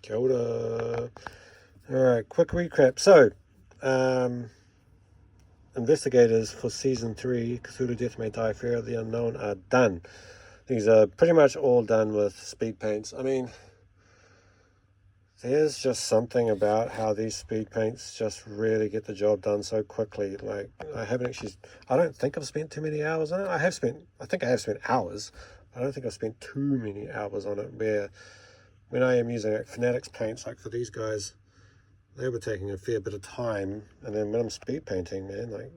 Kia ora. Alright, quick recap. So, investigators for Season 3, Cthulhu Death May Die, Fear of the Unknown, are done. These are pretty much all done with speed paints. I mean, there's just something about how these speed paints just really get the job done so quickly. Like, I don't think I've spent too many hours on it. I think I have spent hours. I don't think I've spent too many hours on it, where when I am using like Fanatics paints, like for these guys, they were taking a fair bit of time. And then when I'm speed painting, man, like,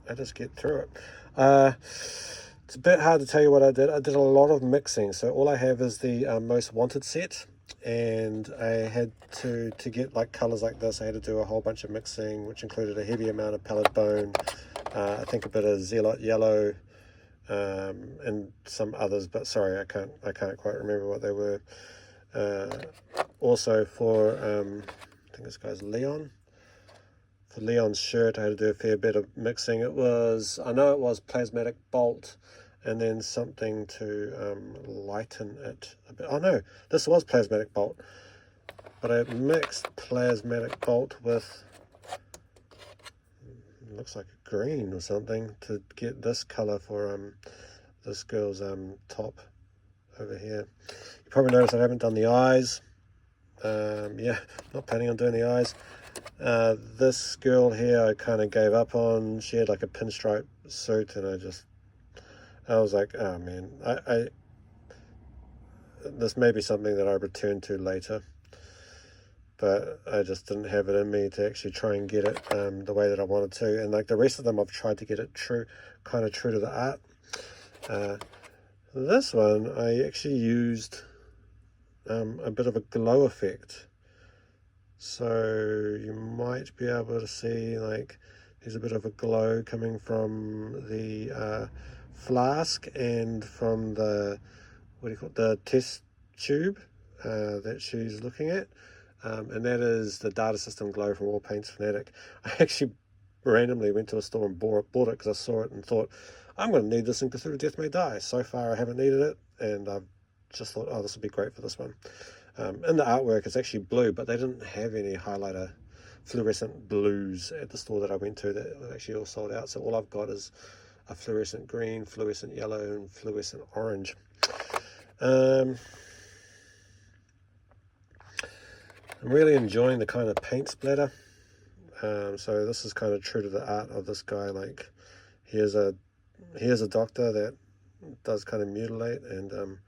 I just get through it. It's a bit hard to tell you what I did. I did a lot of mixing. So all I have is the Most Wanted set. And I had to get like colors like this, I had to do a whole bunch of mixing, which included a heavy amount of pallid bone, I think a bit of zealot yellow, and some others, but sorry, I can't quite remember what they were. Also for I think this guy's Leon. For Leon's shirt, I had to do a fair bit of mixing. I know it was plasmatic bolt, and then something to lighten it a bit. Oh no, this was plasmatic bolt, but I mixed plasmatic bolt with, looks like a green or something, to get this color for this girl's top over here. You probably noticed I haven't done the eyes. Yeah, not planning on doing the eyes. This girl here I kind of gave up on. She had like a pinstripe suit, and I was like, oh man, this may be something that I return to later, but I just didn't have it in me to actually try and get it the way that I wanted to. And like the rest of them, I've tried to get it kind of true to the art. This one, I actually used a bit of a glow effect. So you might be able to see, like, there's a bit of a glow coming from the flask and from the, the test tube that she's looking at. And that is the data system glow from All Paints Fanatic. I actually randomly went to a store and bought it because I saw it and thought, I'm going to need this in Cthulhu Death May Die. So far I haven't needed it, and I've just thought, oh, this would be great for this one. In the artwork, it's actually blue, but they didn't have any highlighter fluorescent blues at the store that I went to. That was actually all sold out. So all I've got is a fluorescent green, fluorescent yellow, and fluorescent orange. I'm really enjoying the kind of paint splatter. So this is kind of true to the art of this guy. Like, here's a doctor that does kind of mutilate, and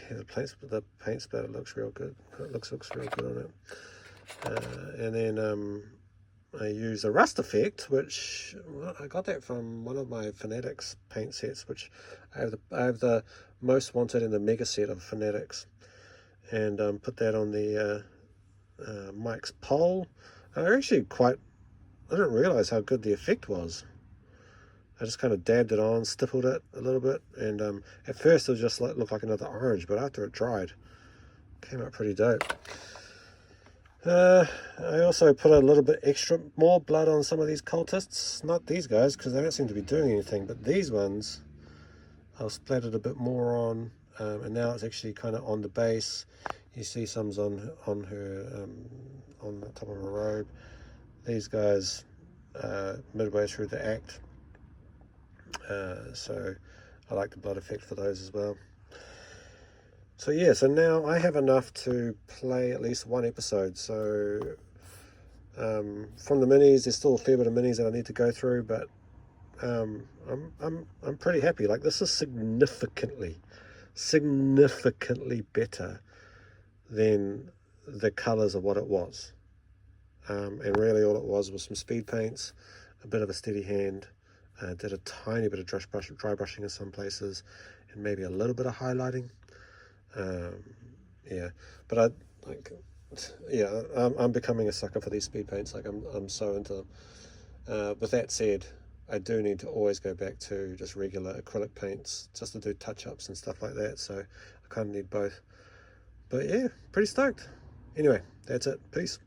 yeah, the paint splatter looks real good. It looks real good on it. And then I use a rust effect, which I got that from one of my Fanatics paint sets, which I have the Most Wanted and the Mega set of Fanatics, and put that on the Mike's pole. I didn't realize how good the effect was. I just kind of dabbed it on, stippled it a little bit, and at first it was just looked like another orange, but after it dried, it came out pretty dope. I also put a little bit more blood on some of these cultists. Not these guys, because they don't seem to be doing anything, but these ones I've splattered a bit more on, and now it's actually kind of on the base. You see some's on her, on the top of her robe. These guys midway through the act. So I like the blood effect for those as well. So yeah, so now I have enough to play at least one episode. So from the minis, there's still a fair bit of minis that I need to go through, but I'm pretty happy. Like, this is significantly better than the colors of what it was. And really all it was some speed paints, a bit of a steady hand. Did a tiny bit of dry brushing in some places, and maybe a little bit of highlighting. Yeah, but I'm becoming a sucker for these speed paints. Like, I'm so into them. With that said, I do need to always go back to just regular acrylic paints just to do touch-ups and stuff like that. So I kind of need both. But yeah, pretty stoked. Anyway, that's it. Peace.